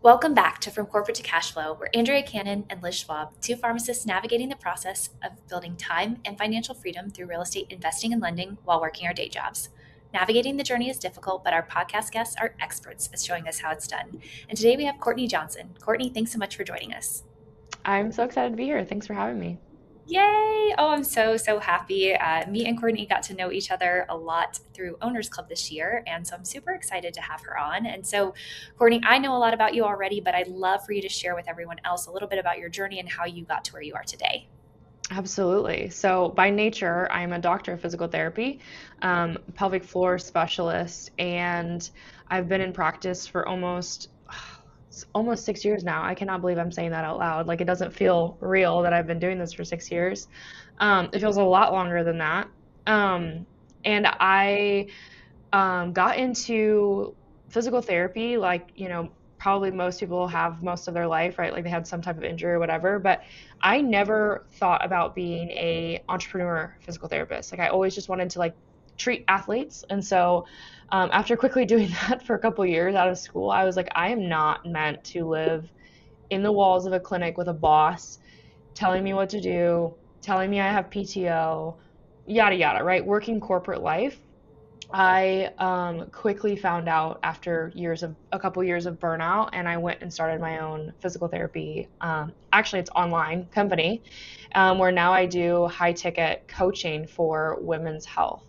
Welcome back to From Corporate to Cashflow, where Andrea Cannon and Liz Schwab, two pharmacists navigating the process of building time and financial freedom through real estate investing and lending while working our day jobs. Navigating the journey is difficult, but our podcast guests are experts at showing us how it's done. And today we have Courtney Johnson. Courtney, thanks so much for joining us. I'm so excited to be here. Thanks for having me. Yay! Oh, I'm so happy. Me and Courtney got to know each other a lot through Owners Club this year. And so I'm super excited to have her on. And so, Courtney, I know a lot about you already, but I'd love for you to share with everyone else a little bit about your journey and how you got to where you are today. Absolutely. So, by nature, I'm a doctor of physical therapy, pelvic floor specialist, and I've been in practice for almost 6 years now. I cannot believe I'm saying that out loud. Like, it doesn't feel real that I've been doing this for 6 years. It feels a lot longer than that. And I got into physical therapy, like, probably most people have most of their life, right? Like they had some type of injury or whatever. But I never thought about being a entrepreneur physical therapist. Like I always just wanted to like treat athletes. And so after quickly doing that for a couple years out of school, I was like, I am not meant to live in the walls of a clinic with a boss telling me what to do, telling me I have PTO, yada yada, right? Working corporate life. I quickly found out after a couple years of burnout, and I went and started my own physical therapy. Actually, it's online company where now I do high ticket coaching for women's health,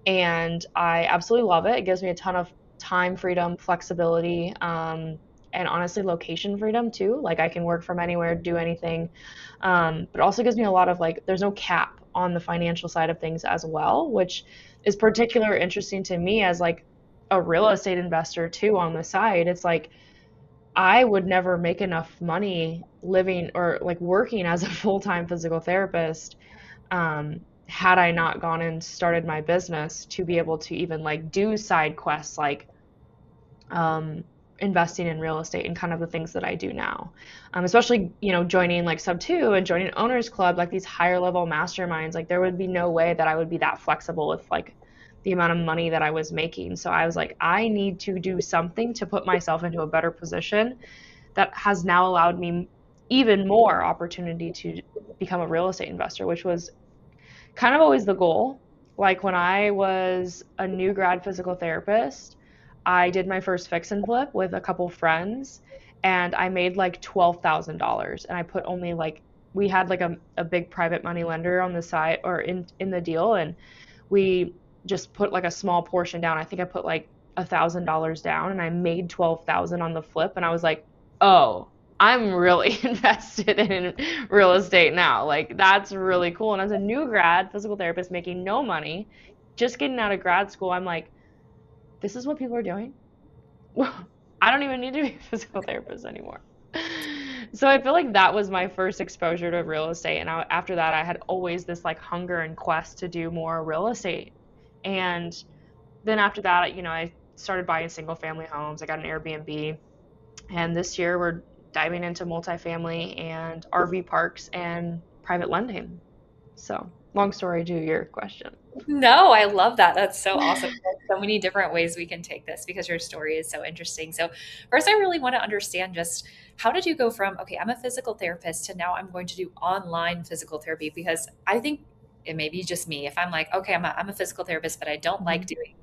and I absolutely love it. It gives me a ton of time freedom, flexibility, and honestly, location freedom too. Like I can work from anywhere, do anything, but also gives me a lot of like, there's no cap on the financial side of things as well, which is particularly interesting to me as like a real estate investor too on the side. It's like I would never make enough money living or like working as a full-time physical therapist had I not gone and started my business to be able to even like do side quests like um, investing in real estate and kind of the things that I do now. Especially, joining like Sub 2 and joining Owners Club, like these higher level masterminds, like there would be no way that I would be that flexible with like the amount of money that I was making. So I was like, I need to do something to put myself into a better position that has now allowed me even more opportunity to become a real estate investor, which was kind of always the goal. Like when I was a new grad physical therapist, I did my first fix and flip with a couple friends and I made like $12,000 and I put only like we had like a big private money lender on the side or in the deal and we just put like a small portion down. I think I put like $1,000 down and I made 12,000 on the flip and I was like, "Oh, I'm really invested in real estate now." Like that's really cool. And as a new grad physical therapist making no money, just getting out of grad school, I'm like, this is what people are doing. I don't even need to be a physical therapist anymore. So I feel like that was my first exposure to real estate. And after that, I had always this like hunger and quest to do more real estate. And then after that, I started buying single family homes. I got an Airbnb. And this year we're diving into multifamily and RV parks and private lending. So, long story to your question. No, I love that. That's so awesome. There's so many different ways we can take this because your story is so interesting. So, first, I really want to understand just how did you go from, okay, I'm a physical therapist to now I'm going to do online physical therapy? Because I think it may be just me. If I'm like, okay, I'm a physical therapist, but I don't like Mhm. doing,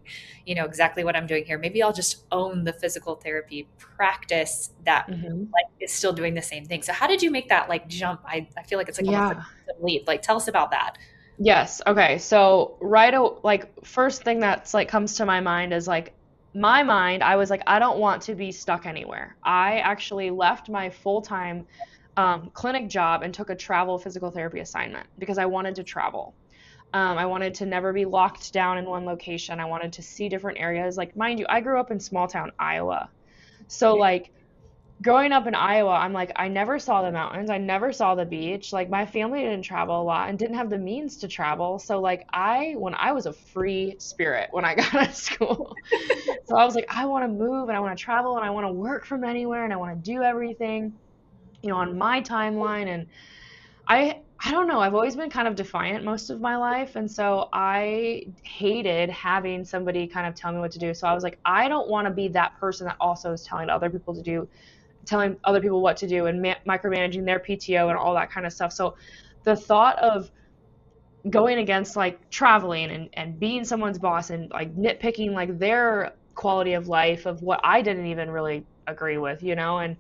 exactly what I'm doing here. Maybe I'll just own the physical therapy practice that Mhm. like is still doing the same thing. So, how did you make that like jump? I feel like it's like almost like Yeah. a leap. Like, tell us about that. Yes. Okay. So like first thing that's like comes to my mind is like my mind, I was like, I don't want to be stuck anywhere. I actually left my full-time clinic job and took a travel physical therapy assignment because I wanted to travel. I wanted to never be locked down in one location. I wanted to see different areas. Like, mind you, I grew up in small town Iowa. So like growing up in Iowa, I'm like, I never saw the mountains. I never saw the beach. Like, my family didn't travel a lot and didn't have the means to travel. So, like, when I was a free spirit when I got out of school. So, I was like, I want to move and I want to travel and I want to work from anywhere and I want to do everything, on my timeline. And I don't know, I've always been kind of defiant most of my life. And so, I hated having somebody kind of tell me what to do. So, I was like, I don't want to be that person that also is telling other people to do telling other people what to do and micromanaging their PTO and all that kind of stuff. So the thought of going against like traveling and being someone's boss and like nitpicking like their quality of life of what I didn't even really agree with, and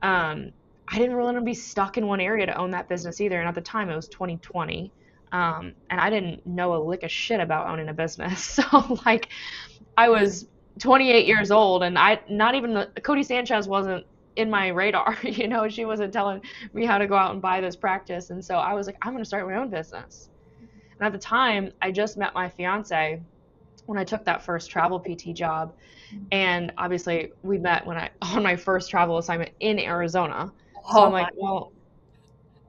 um, I didn't really want to be stuck in one area to own that business either. And at the time, it was 2020, and I didn't know a lick of shit about owning a business. So like, I was 28 years old, and I not even Cody Sanchez wasn't in my radar. She wasn't telling me how to go out and buy this practice, and so I was like, I'm going to start my own business. And at the time, I just met my fiance when I took that first travel PT job. And obviously, we met on my first travel assignment in Arizona. So I'm Oh my. like, well,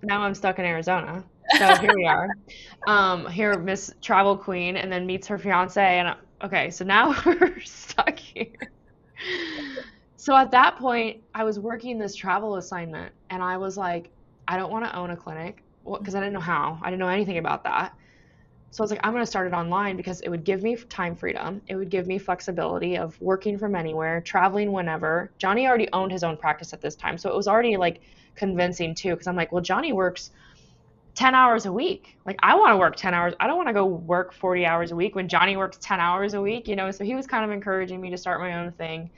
now I'm stuck in Arizona. So here we are. Here, Miss Travel Queen, and then meets her fiance. And okay, so now we're stuck here. So at that point, I was working this travel assignment, and I was like, I don't want to own a clinic because I didn't know how. I didn't know anything about that. So I was like, I'm going to start it online because it would give me time freedom. It would give me flexibility of working from anywhere, traveling whenever. Johnny already owned his own practice at this time. So it was already like convincing too, because I'm like, well, Johnny works 10 hours a week. Like, I want to work 10 hours. I don't want to go work 40 hours a week when Johnny works 10 hours a week, So he was kind of encouraging me to start my own thing.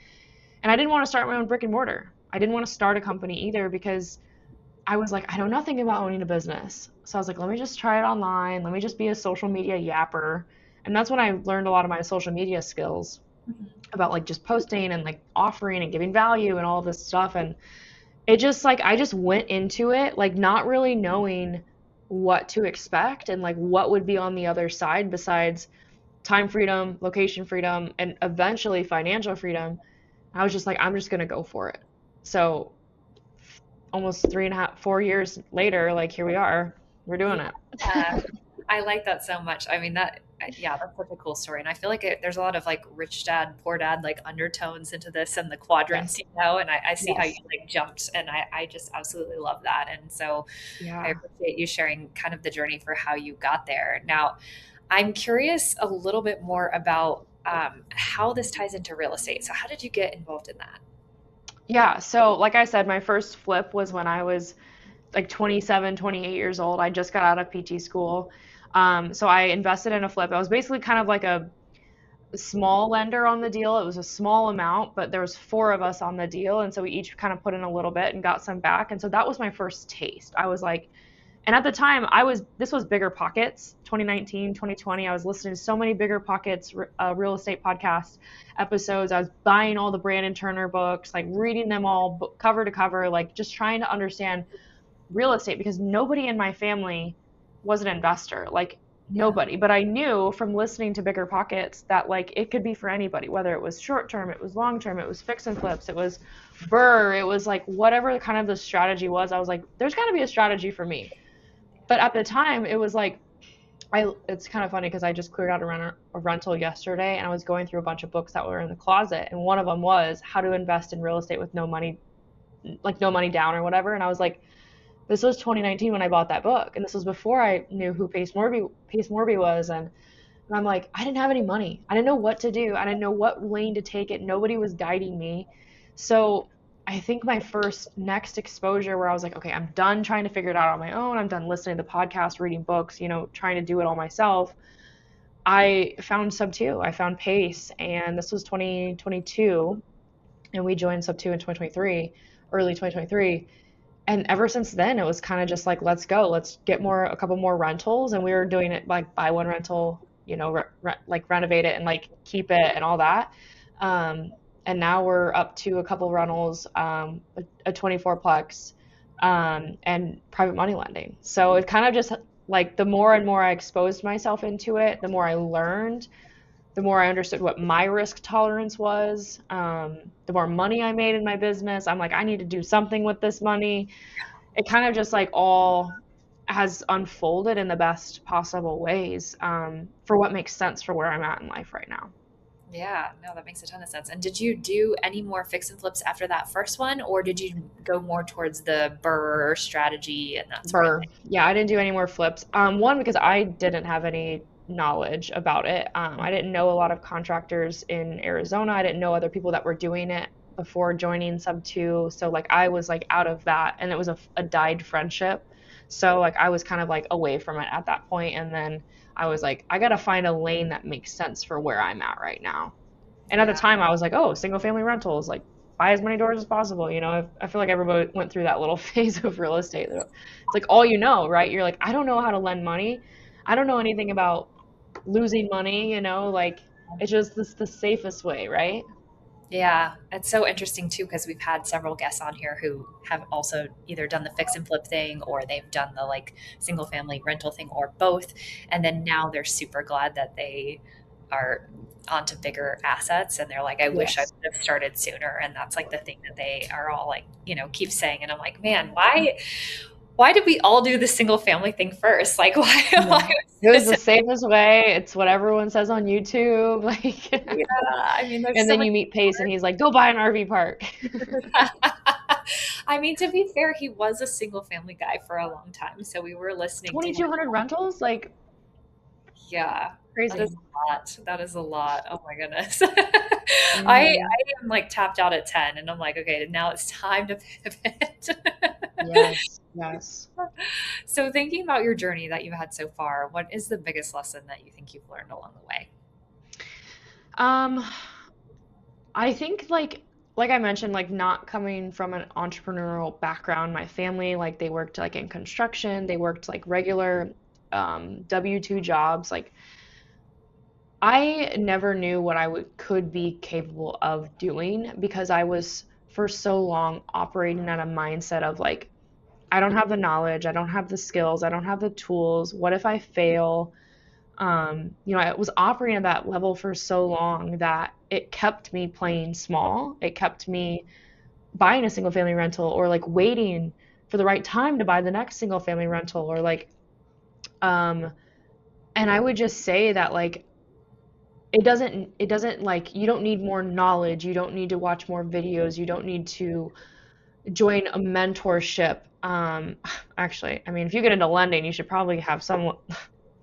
And I didn't want to start my own brick and mortar. I didn't want to start a company either because I was like, I know nothing about owning a business. So I was like, let me just try it online. Let me just be a social media yapper. And that's when I learned a lot of my social media skills about like just posting and like offering and giving value and all of this stuff. And it just like, I just went into it like not really knowing what to expect and like what would be on the other side besides time freedom, location freedom, and eventually financial freedom. I was just like, I'm just going to go for it. So almost 3.5, 4 years later, like here we are, we're doing it. Yeah, I like that so much. I mean, yeah, that's such a cool story. And I feel like there's a lot of like rich dad, poor dad, like undertones into this and the quadrants, Yes. and I see how you Yes. like jumped and I just absolutely love that. And so I Yeah. appreciate you sharing kind of the journey for how you got there. Now, I'm curious a little bit more about how this ties into real estate. So how did you get involved in that? Yeah. So, like I said, my first flip was when I was like 27, 28 years old. I just got out of PT school. So I invested in a flip. I was basically kind of like a small lender on the deal. It was a small amount, but there was four of us on the deal, and so we each kind of put in a little bit and got some back. And so that was my first taste. I was like, and at the time, this was Bigger Pockets, 2019, 2020. I was listening to so many Bigger Pockets real estate podcast episodes. I was buying all the Brandon Turner books, like reading them all cover to cover, like just trying to understand real estate because nobody in my family was an investor. Like Yeah. nobody. But I knew from listening to Bigger Pockets that like it could be for anybody, whether it was short term, it was long term, it was fix and flips, it was burr, it was like whatever kind of the strategy was. I was like, there's got to be a strategy for me. But at the time, it was like it's kind of funny because I just cleared out a rental yesterday and I was going through a bunch of books that were in the closet and one of them was how to invest in real estate with no money, like no money down or whatever. And I was like, this was 2019 when I bought that book, and this was before I knew who Pace Morby was, and I'm like, I didn't have any money. I didn't know what to do. I didn't know what lane to take it. Nobody was guiding me. So I think my first next exposure where I was like, okay, I'm done trying to figure it out on my own. I'm done listening to podcasts, reading books, trying to do it all myself. I found Sub 2. I found Pace, and this was 2022, and we joined Sub 2 in 2023, early 2023. And ever since then, it was kind of just like, let's go, let's get a couple more rentals. And we were doing it like buy one rental, like renovate it and like keep it and all that. Um, and now we're up to a couple rentals, a 24-plex, and private money lending. So it kind of just like the more and more I exposed myself into it, the more I learned, the more I understood what my risk tolerance was, the more money I made in my business. I'm like, I need to do something with this money. It kind of just like all has unfolded in the best possible ways, for what makes sense for where I'm at in life right now. Yeah, no, that makes a ton of sense. And did you do any more fix and flips after that first one, or did you go more towards the burr strategy and that sort of Burr. Yeah, I didn't do any more flips. One, because I didn't have any knowledge about it. I didn't know a lot of contractors in Arizona. I didn't know other people that were doing it before joining sub two. So like I was like out of that, and it was a dyed friendship. So like I was kind of like away from it at that point, and then I was like, I gotta find a lane that makes sense for where I'm at right now. And at the Yeah. time, I was like, oh, single family rentals, like buy as many doors as possible. You know, I feel like everybody went through that little phase of real estate. It's like all you know, right? You're like, I don't know how to lend money. I don't know anything about losing money, like it's just the safest way, right? Yeah, it's so interesting too because we've had several guests on here who have also either done the fix and flip thing or they've done the like single family rental thing or both. And then now they're super glad that they are onto bigger assets and they're like, I wish I Yes. would have started sooner. And that's like the thing that they are all like, keep saying. And I'm like, man, why did we all do the single family thing first? Like why Yeah. It was was the this? safest way. It's what everyone says on YouTube. Like, Yeah, I mean, there's and so then much. you meet Pace and he's like, go buy an RV park. I mean, to be fair, he was a single family guy for a long time. So we were listening to him. 2,200 rentals? Like, Yeah, that is crazy. a lot. That is a lot. Oh my goodness. I Hmm. am like tapped out at 10 and I'm like, okay, now it's time to pivot. Yes, yes. So thinking about your journey that you've had so far, what is the biggest lesson that you think you've learned along the way? Um, I think like I mentioned, like not coming from an entrepreneurial background, my family, like they worked like in construction, they worked like regular W-2 jobs. Like I never knew what could be capable of doing because I was for so long operating at a mindset of like, I don't have the knowledge, I don't have the skills, I don't have the tools. What if I fail? I was operating at that level for so long that it kept me playing small. It kept me buying a single family rental or like waiting for the right time to buy the next single family rental or like, um, and I would just say that like it doesn't like you don't need more knowledge, you don't need to watch more videos, you don't need to join a mentorship. Actually, I mean, if you get into lending, you should probably have some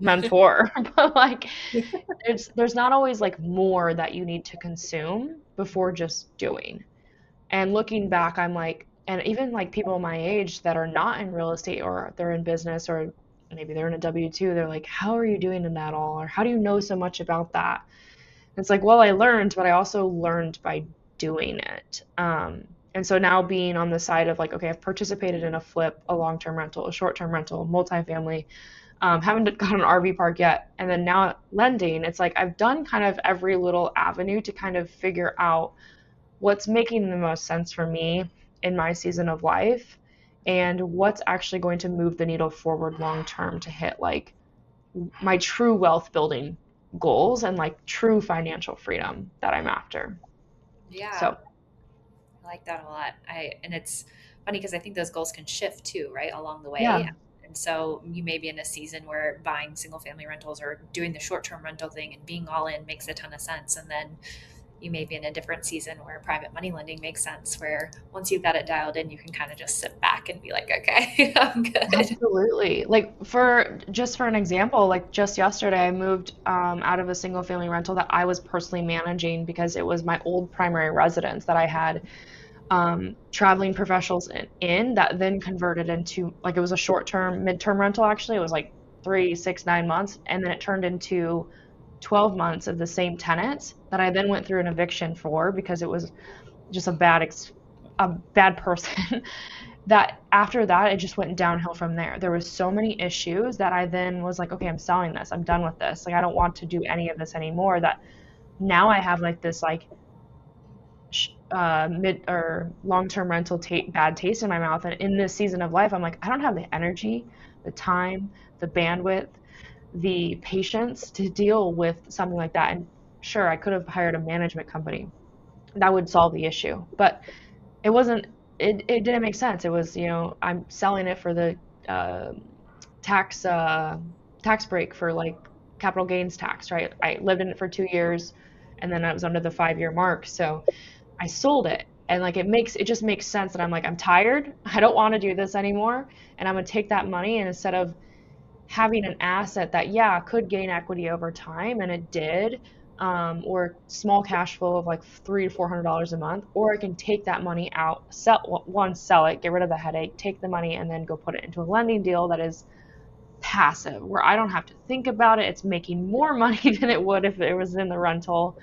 mentor, but like there's not always like more that you need to consume before just doing. And looking back, I'm like, and even like people my age that are not in real estate or they're in business or maybe they're in a W-2, they're like, how are you doing in that all? Or how do you know so much about that? And it's like, well, I learned, but I also learned by doing it. And so now being on the side of like, okay, I've participated in a flip, a long-term rental, a short-term rental, multifamily, haven't got an RV park yet. And then now lending, it's like I've done kind of every little avenue to kind of figure out what's making the most sense for me in my season of life and what's actually going to move the needle forward long term to hit like my true wealth building goals and like true financial freedom that I'm after. Yeah, So, I like that a lot. And it's funny because I think those goals can shift too, right, along the way. yeah. And so you may be in a season where buying single family rentals or doing the short term rental thing and being all in makes a ton of sense. And then you may be in a different season where private money lending makes sense, where once you've got it dialed in, you can kind of just sit back and be like, okay, I'm good. Absolutely. Like for an example, like just yesterday I moved out of a single family rental that I was personally managing because it was my old primary residence that I had traveling professionals in that then converted into like it was a short term, mid-term rental actually. It was like 3, 6, 9 months, and then it turned into 12 months of the same tenants that I then went through an eviction for because it was just a bad person. That after that it just went downhill from there. There was so many issues that I then was like, okay, I'm selling this. I'm done with this. Like I don't want to do any of this anymore. That now I have like this like mid or long-term rental bad taste in my mouth. And in this season of life, I'm like, I don't have the energy, the time, the bandwidth, the patience to deal with something like that. And sure, I could have hired a management company that would solve the issue, but it wasn't. It didn't make sense. It was, I'm selling it for the uh, tax tax break for like capital gains tax, right? I lived in it for 2 years, and then I was under the 5 year mark, so I sold it. And like it just makes sense that I'm like, I'm tired. I don't want to do this anymore. And I'm gonna take that money and instead of having an asset that, yeah, could gain equity over time, and it did, or small cash flow of like $300 to $400 a month, or I can take that money out, sell it, get rid of the headache, take the money, and then go put it into a lending deal that is passive, where I don't have to think about it. It's making more money than it would if it was in the rental.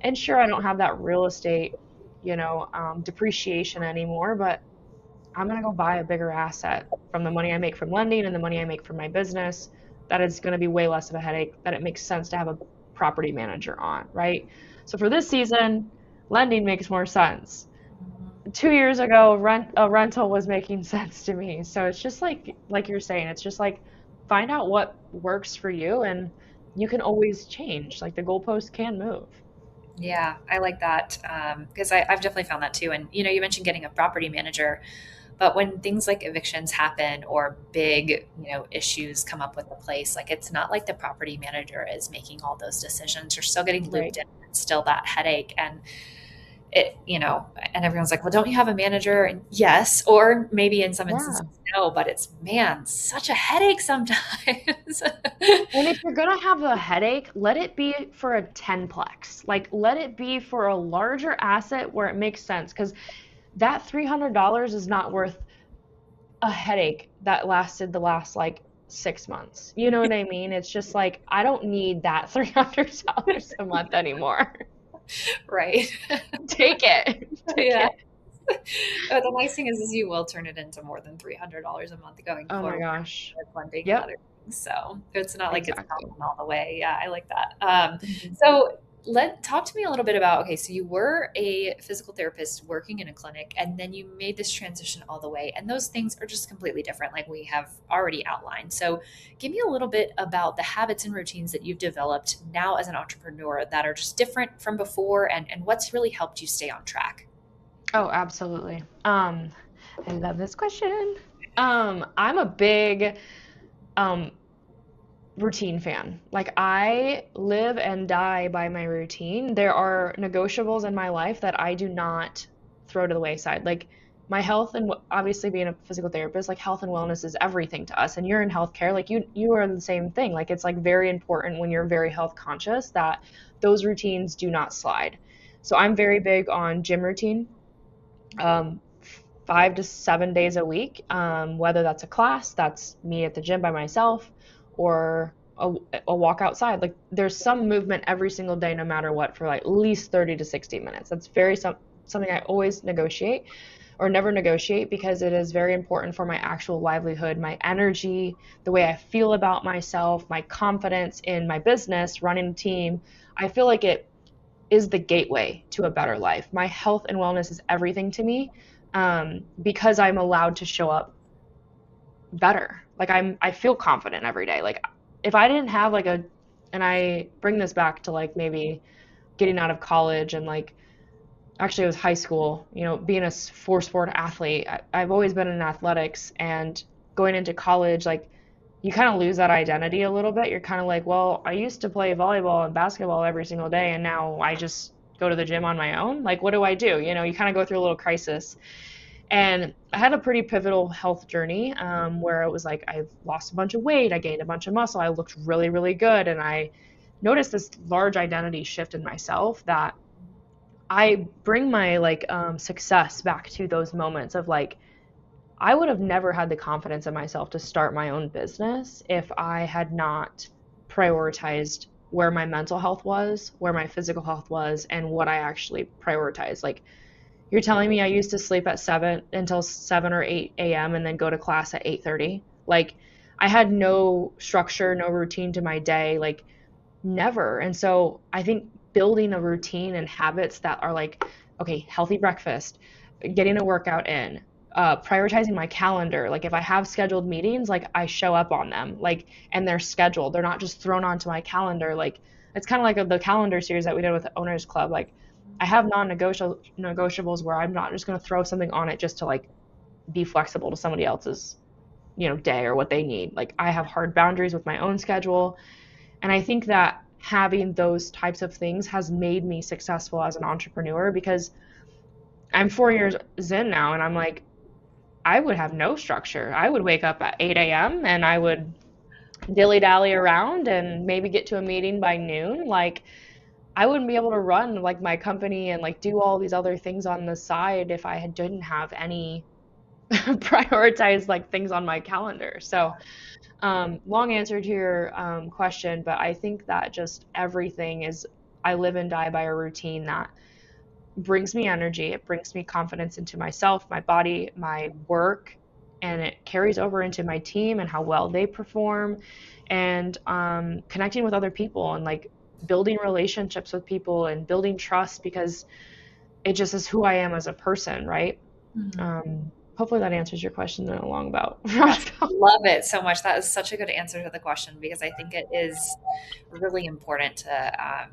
And sure, I don't have that real estate, depreciation anymore, but I'm going to go buy a bigger asset from the money I make from lending and the money I make from my business. That is going to be way less of a headache, that it makes sense to have a property manager on, right? So for this season, lending makes more sense. 2 years ago, a rental was making sense to me. So it's just like you're saying, it's just like find out what works for you, and you can always change. Like the goalpost can move. Yeah, I like that because I've definitely found that too. And you mentioned getting a property manager, but when things like evictions happen or big issues come up with the place, like it's not like the property manager is making all those decisions. You're still getting Right. looped in. It's still that headache, and and everyone's like, well, don't you have a manager? And yes, or maybe in some Yeah. instances, no, but it's, man, such a headache sometimes. And if you're gonna have a headache, let it be for a 10plex. Like let it be for a larger asset where it makes sense. Because that $300 is not worth a headache that lasted the last like 6 months. You know what I mean? It's just like I don't need that $300 a month anymore. Right. Take it. Take Yeah. it. But the nice thing is you will turn it into more than $300 a month going Oh my forward gosh. with funding and Yep, other things. So it's not like it's exactly. gone all the way. Yeah, I like that. Mhm. So let talk to me a little bit about, okay, so you were a physical therapist working in a clinic, and then you made this transition all the way, and those things are just completely different, like we have already outlined. So give me a little bit about the habits and routines that you've developed now as an entrepreneur that are just different from before, and what's really helped you stay on track. Oh, absolutely. I love this question. I'm a big um routine fan. Like I live and die by my routine. There are negotiables in my life that I do not throw to the wayside. Like my health and obviously being a physical therapist, like health and wellness is everything to us. And you're in healthcare, like you are the same thing. Like it's like very important when you're very health conscious that those routines do not slide. So I'm very big on gym routine. Um, 5 to 7 days a week, whether that's a class, that's me at the gym by myself, or a walk outside. Like there's some movement every single day, no matter what, for like at least 30 to 60 minutes. That's something I always negotiate or never negotiate because it is very important for my actual livelihood, my energy, the way I feel about myself, my confidence in my business, running a team. I feel like it is the gateway to a better life. My health and wellness is everything to me, because I'm allowed to show up better. Like I feel confident every day. Like if I didn't have and I bring this back to like maybe getting out of college and like actually it was high school, being a four sport athlete. I've always been in athletics, and going into college, like you kind of lose that identity a little bit. You're kind of like, well, I used to play volleyball and basketball every single day, and now I just go to the gym on my own. Like, what do I do? You kind of go through a little crisis. And I had a pretty pivotal health journey, where it was like I've lost a bunch of weight, I gained a bunch of muscle, I looked really, really good, and I noticed this large identity shift in myself that I bring my success back to those moments of like I would have never had the confidence in myself to start my own business if I had not prioritized where my mental health was, where my physical health was, and what I actually prioritized. Like you're telling me I used to sleep at 7 until 7 or 8 a.m. and then go to class at 8:30. Like I had no structure, no routine to my day. Like never. And so I think building a routine and habits that are like, okay, healthy breakfast, getting a workout in, prioritizing my calendar. Like if I have scheduled meetings, like I show up on them, like, and they're scheduled. They're not just thrown onto my calendar. Like it's kind of like the calendar series that we did with the Owners Club. Like I have non-negotiables where I'm not just going to throw something on it just to like be flexible to somebody else's, day or what they need. Like I have hard boundaries with my own schedule, and I think that having those types of things has made me successful as an entrepreneur because I'm 4 years in now and I'm like, I would have no structure. I would wake up at 8 a.m. and I would dilly dally around and maybe get to a meeting by noon. Like, I wouldn't be able to run like my company and like do all these other things on the side if didn't have any prioritized like things on my calendar. So, long answer to your question, but I think that just everything is, I live and die by a routine that brings me energy. It brings me confidence into myself, my body, my work, and it carries over into my team and how well they perform, and connecting with other people and like building relationships with people and building trust because it just is who I am as a person, right? Mhm. Hopefully that answers your question in a long about Yes, roundabout. love it so much. That is such a good answer to the question because I think it is really important to,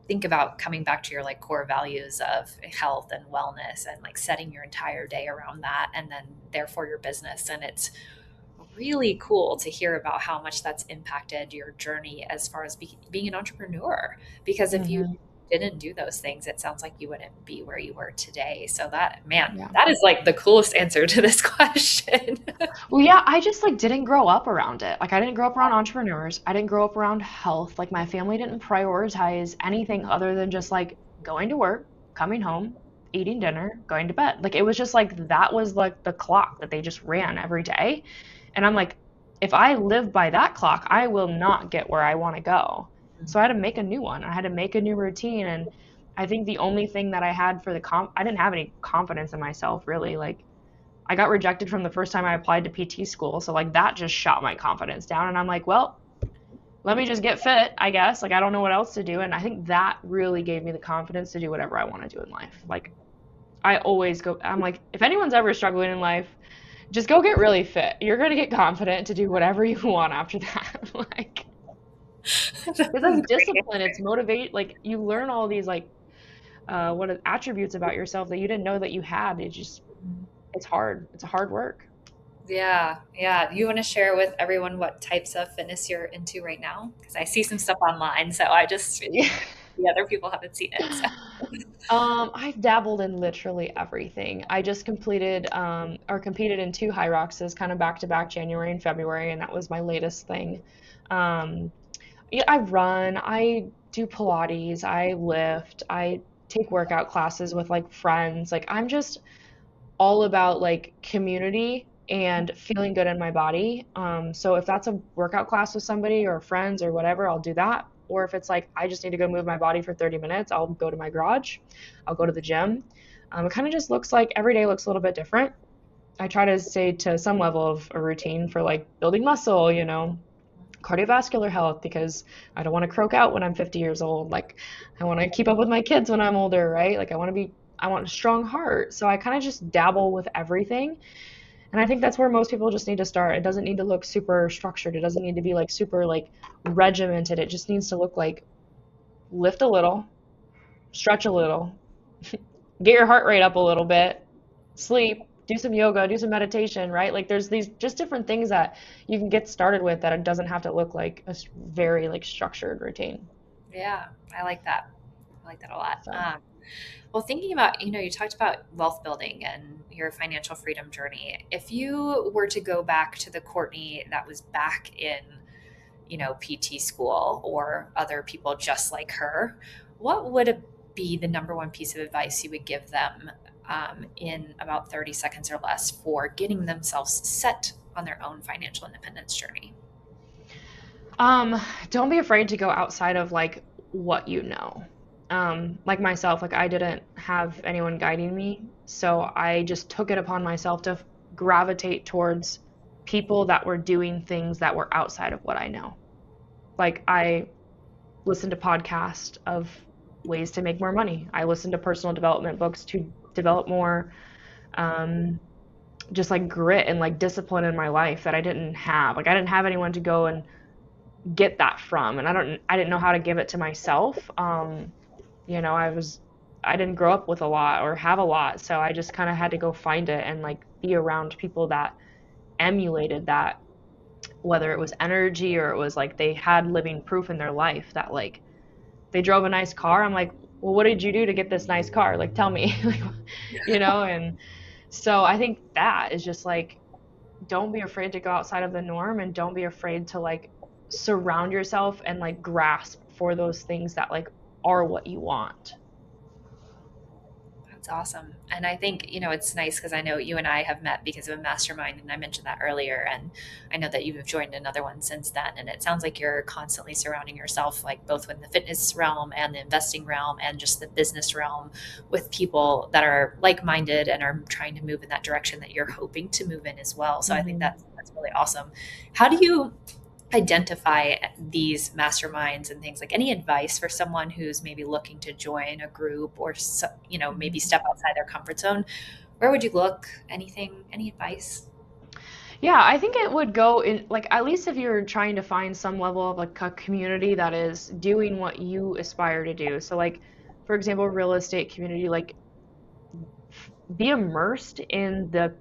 think about coming back to your like core values of health and wellness and like setting your entire day around that and then therefore your business. And it's really cool to hear about how much that's impacted your journey as far as being an entrepreneur. Because if you Hmm. didn't do those things, it sounds like you wouldn't be where you were today. So that, man, Yeah. that is like the coolest answer to this question. Well, yeah, I just like didn't grow up around it. Like I didn't grow up around entrepreneurs. I didn't grow up around health. Like my family didn't prioritize anything other than just like going to work, coming home, eating dinner, going to bed. Like it was just like that was like the clock that they just ran every day. And I'm like, if I live by that clock, I will not get where I want to go. So I had to make a new one. I had to make a new routine. And I think the only thing that I had for I didn't have any confidence in myself really. Like I got rejected from the first time I applied to PT school. So like that just shot my confidence down. And I'm like, well, let me just get fit, I guess. Like I don't know what else to do. And I think that really gave me the confidence to do whatever I want to do in life. Like I always go, I'm like, if anyone's ever struggling in life, just go get really fit. You're going to get confident to do whatever you want after that. Like, That's because that's great. discipline. It's motivate. Like you learn all these like, attributes about yourself that you didn't know that you had. It's hard. It's a hard work. Yeah, yeah. You want to share with everyone what types of fitness you're into right now? Because I see some stuff online, so I just Yeah. the other people haven't seen it. So. I've dabbled in literally everything. I just completed or competed in two high roxes kind of back to back January and February, and that was my latest thing. Um, yeah, I run, I do Pilates, I lift, I take workout classes with like friends. Like I'm just all about like community and feeling good in my body. So if that's a workout class with somebody or friends or whatever, I'll do that. Or if it's like I just need to go move my body for 30 minutes, I'll go to my garage, I'll go to the gym. It kind of just looks like every day looks a little bit different. I try to stay to some level of a routine for like building muscle, cardiovascular health, because I don't want to croak out when I'm 50 years old. Like I want to keep up with my kids when I'm older, right? Like I want a strong heart. So I kind of just dabble with everything. And I think that's where most people just need to start. It doesn't need to look super structured. It doesn't need to be like super like regimented. It just needs to look like lift a little, stretch a little, get your heart rate up a little bit, sleep, do some yoga, do some meditation, right? Like there's these just different things that you can get started with that it doesn't have to look like a very like structured routine. Yeah, I like that. I like that a lot. So, Well, thinking about, you talked about wealth building and your financial freedom journey. If you were to go back to the Courtney that was back in, PT school or other people just like her, what would be the number one piece of advice you would give them in about 30 seconds or less for getting themselves set on their own financial independence journey? um, don't be afraid to go outside of like what you know. Like myself, like I didn't have anyone guiding me, so I just took it upon myself to gravitate towards people that were doing things that were outside of what I know. Like I listened to podcasts of ways to make more money. I listened to personal development books to develop more um, just like grit and like discipline in my life that I didn't have. Like I didn't have anyone to go and get that from, and I didn't know how to give it to myself. You know, I didn't grow up with a lot or have a lot, so I just kind of had to go find it and like be around people that emulated that, whether it was energy or it was like they had living proof in their life that like they drove a nice car. I'm like, well, what did you do to get this nice car? Like, tell me, and so I think that is just like, don't be afraid to go outside of the norm and don't be afraid to like surround yourself and like grasp for those things that like are what you want. That's awesome. And I think, it's nice because I know you and I have met because of a mastermind, and I mentioned that earlier. And I know that you've joined another one since then. And it sounds like you're constantly surrounding yourself, like both in the fitness realm and the investing realm and just the business realm, with people that are like minded and are trying to move in that direction that you're hoping to move in as well. So I think Mhm. that's really awesome. How do you identify these masterminds and things? Like, any advice for someone who's maybe looking to join a group or maybe Mhm. step outside their comfort zone? Where would you look? Any advice? Yeah, I think it would go in like at least if you're trying to find some level of like a community that is doing what you aspire to do. So like for example, real estate community, like be immersed in the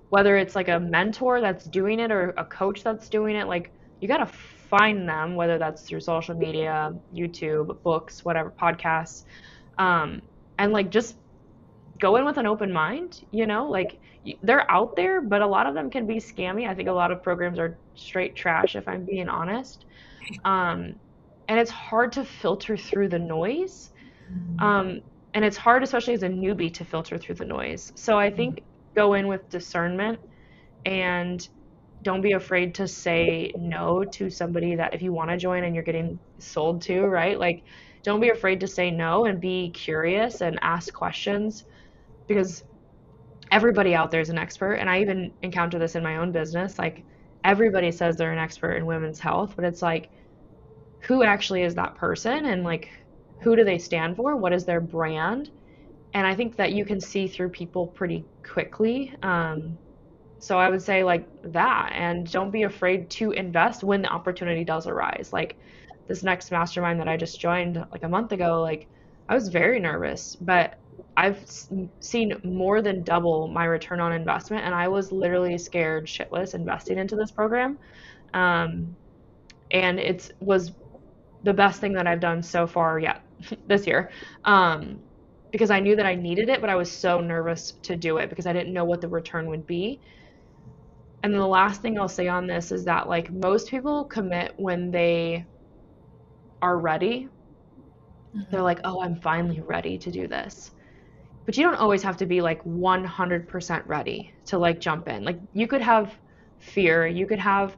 whether it's like a mentor that's doing it or a coach that's doing it, like you got to find them, whether that's through social media, YouTube, books, whatever, podcasts, um, and like just go in with an open mind, like they're out there, but a lot of them can be scammy. I think a lot of programs are straight trash, if I'm being honest. Um, and it's hard to filter through the noise. Um, and it's hard, especially as a newbie, to filter through the noise. So I think go in with discernment and don't be afraid to say no to somebody that if you want to join and you're getting sold to, right? Like, don't be afraid to say no and be curious and ask questions because everybody out there is an expert. And I even encounter this in my own business. Like, everybody says they're an expert in women's health, but it's like, who actually is that person? And like, who do they stand for? What is their brand? And I think that you can see through people pretty quickly. So I would say like that, and don't be afraid to invest when the opportunity does arise. Like this next mastermind that I just joined like a month ago, like I was very nervous, but seen more than double my return on investment, and I was literally scared shitless investing into this program. Um, and it was the best thing that I've done so far yet this year. Um, because I knew that I needed it, but I was so nervous to do it because I didn't know what the return would be. And then the last thing I'll say on this is that like most people commit when they are ready. They're Mhm. like, "Oh, I'm finally ready to do this." But you don't always have to be like 100% ready to like jump in. Like you could have fear, you could have,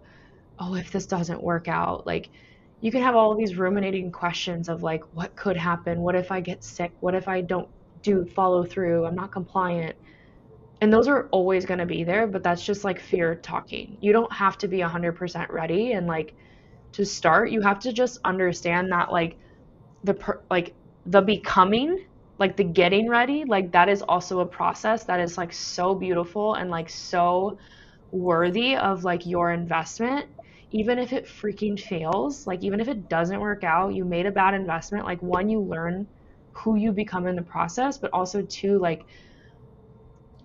"Oh, if this doesn't work out." Like you can have all these ruminating questions of like what could happen? What if I get sick? What if I don't do follow through? I'm not compliant. And those are always going to be there, but that's just like fear talking. You don't have to be 100% ready and like to start. You have to just understand that like like the becoming, like the getting ready, like that is also a process that is like so beautiful and like so worthy of like your investment. Even if it freaking fails, like even if it doesn't work out, you made a bad investment. Like one, you learn who you become in the process, but also two, like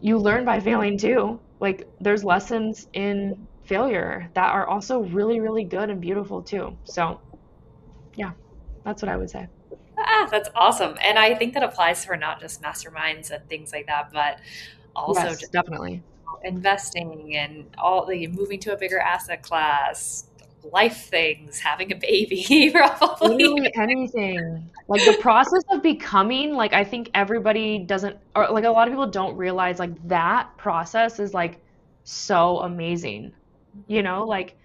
you learn by failing too. Like there's lessons in failure that are also really, really good and beautiful too. So yeah, that's what I would say. That's awesome. And I think that applies for not just masterminds and things like that, but also Yes, just definitely. investing and all the moving to a bigger asset class, life things, having a baby, probably. Literally anything. Like the process of becoming, like I think everybody doesn't, or like a lot of people don't realize like that process is like so amazing. Like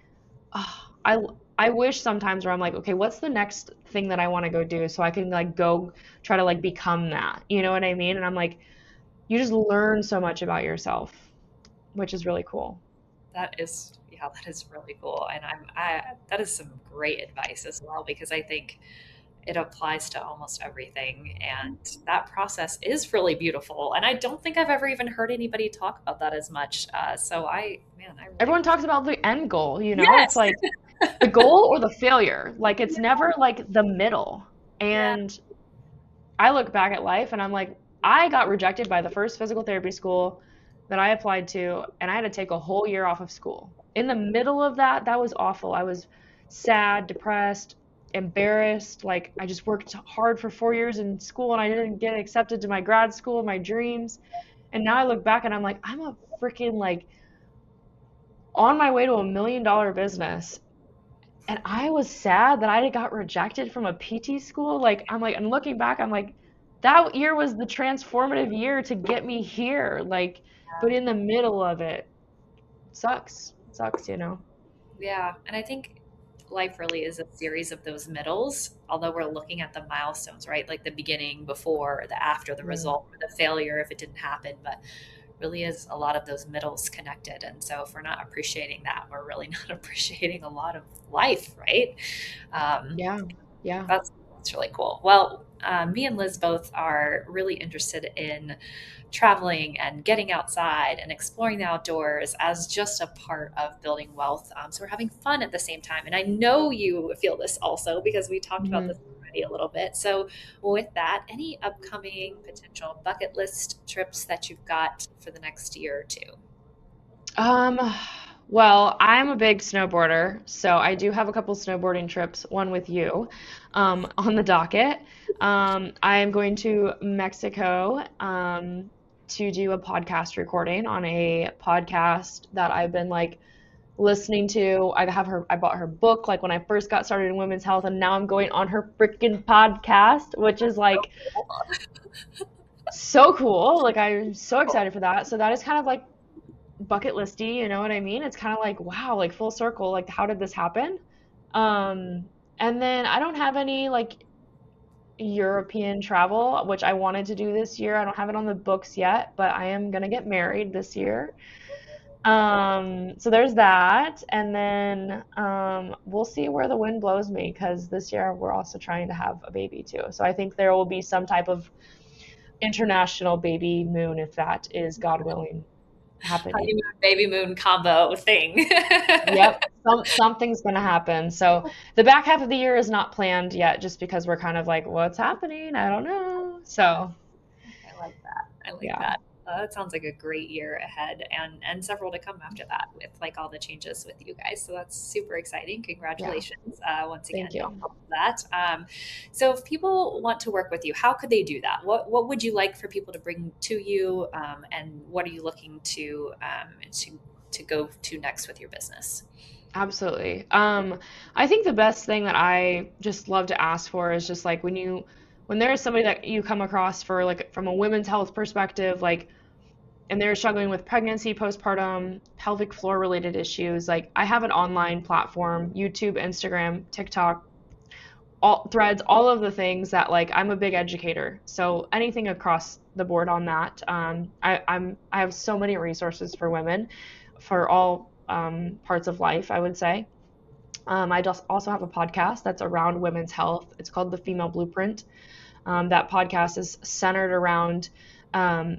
oh, I wish sometimes where I'm like, okay, what's the next thing that I want to go do so I can like go try to like become that. You know what I mean? And I'm like, you just learn so much about yourself, which is really cool. Yeah, that is really cool. And that is some great advice as well, because I think it applies to almost everything. And that process is really beautiful. And I don't think I've ever even heard anybody talk about that as much. I really Everyone appreciate talks about the end goal, It's Yes. like the goal or the failure. Like it's never like the middle. Yeah. And I look back at life and I'm like, I got rejected by the first physical therapy school that I applied to, and I had to take a whole year off of school. In the middle of that, that was awful. I was sad, depressed, embarrassed. Like, I just worked hard for 4 years in school and I didn't get accepted to my grad school, my dreams. And now I look back and I'm like, I'm a freaking like on my way to $1 million business And I was sad that I got rejected from a PT school. Like, I'm looking back, I'm like, that year was the transformative year to get me here. Like, but in the middle of it, sucks. Sucks, you know? Yeah, and I think life really is a series of those middles, although we're looking at the milestones, right? Like the beginning, before, the after, the Mm. result, or the failure if it didn't happen, but really is a lot of those middles connected. And so if we're not appreciating that, we're really not appreciating a lot of life, right? Um, Yeah. Yeah. that's really cool. Well, me and Liz both are really interested in traveling and getting outside and exploring the outdoors as just a part of building wealth. So we're having fun at the same time. And I know you feel this also because we talked about this Hmm. already a little bit. So, with that, any upcoming potential bucket list trips that you've got for the next year or two? Um, well, I'm a big snowboarder, so I do have a couple snowboarding trips, one with you, on the docket. I am going to Mexico, to do a podcast recording on a podcast that I've been like listening to. I bought her book like when I first got started in women's health, and now I'm going on her freaking podcast, which is like so cool. Like I'm so excited for that. So that is kind of like bucket listy, you know what I mean? It's kind of like, wow, like full circle, like how did this happen? Um, and then I don't have any like European travel, which I wanted to do this year. I don't have it on the books yet, but I am gonna get married this year. So there's that, and then we'll see where the wind blows me because this year we're also trying to have a baby too. So I think there will be some type of international baby moon if that is God willing happening. Honeymoon, baby moon combo thing. Yep, something's gonna happen. So the back half of the year is not planned yet, just because we're kind of like, what's happening? I don't know. So I like that. I like yeah, that. That sounds like a great year ahead, and several to come after that with like all the changes with you guys. So that's super exciting. yeah. Congratulations once Thank again you. on all of that. So if people want to work with you, how could they do that? What would you like for people to bring to you, and what are you looking to go to next with your business? Absolutely. I think the best thing that I just love to ask for is just like when there is somebody that you come across for like from a women's health perspective, like and they're struggling with pregnancy, postpartum, pelvic floor related issues, like I have an online platform, YouTube, Instagram, TikTok, all threads, all of the things that like I'm a big educator. So anything across the board on that. I have so many resources for women for all parts of life, I would say. I just also have a podcast that's around women's health. It's called The Female Blueprint. That podcast is centered around um,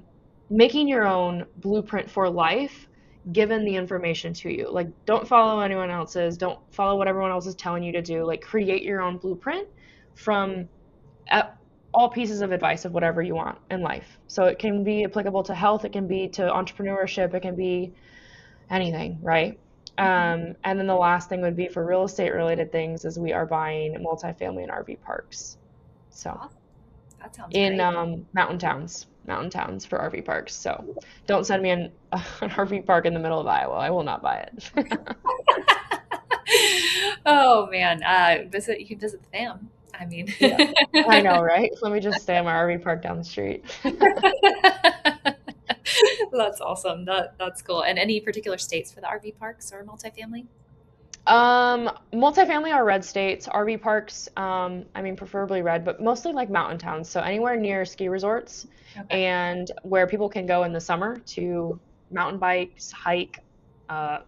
making your own blueprint for life, given the information to you. Like, don't follow anyone else's, don't follow what everyone else is telling you to do. Like, create your own blueprint from uh, all pieces of advice of whatever you want in life. So it can be applicable to health, it can be to entrepreneurship, it can be anything, right? And then the last thing would be for real estate related things is we are buying multifamily and RV parks. So Awesome. That sounds in great. mountain towns for RV parks. So don't send me an RV park in the middle of Iowa. I will not buy it. Oh man, visit you can visit the fam. I mean, Yeah, I know, right? Let me just stay in my RV park down the street. that's awesome. That's cool. And any particular states for the RV parks or multifamily? Multifamily are red states, RV parks, I mean, preferably red, but mostly like mountain towns. So anywhere near ski resorts Okay. and where people can go in the summer to mountain bikes, hike,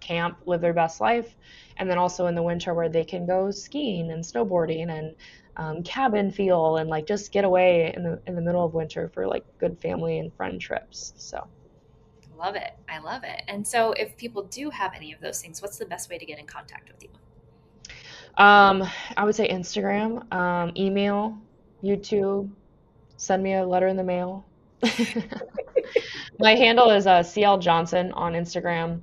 camp, live their best life. And then also in the winter where they can go skiing and snowboarding and cabin feel and like just get away in the middle of winter for like good family and friend trips. So, Love it. I love it. And so if people do have any of those things, what's the best way to get in contact with you? um, I would say Instagram, email, YouTube, send me a letter in the mail. My handle is CL Johnson on Instagram,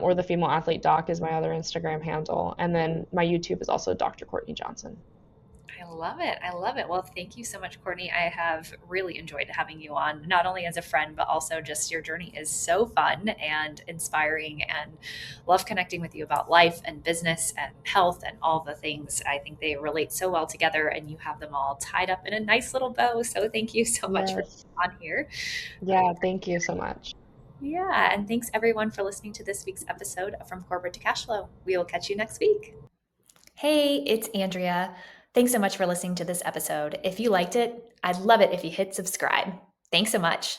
or the Female Athlete Doc is my other Instagram handle, and then my YouTube is also Dr. Courtney Johnson. I love it. I love it. Well, thank you so much, Courtney. I have really enjoyed having you on, not only as a friend, but also just your journey is so fun and inspiring, and love connecting with you about life and business and health and all the things. I think they relate so well together, and you have them all tied up in a nice little bow. So thank you so much for Yes. being on here. Yeah, thank you so much. Yeah. And thanks everyone for listening to this week's episode of From Corporate to Cashflow. We will catch you next week. Hey, it's Andrea. Thanks so much for listening to this episode. If you liked it, I'd love it if you hit subscribe. Thanks so much.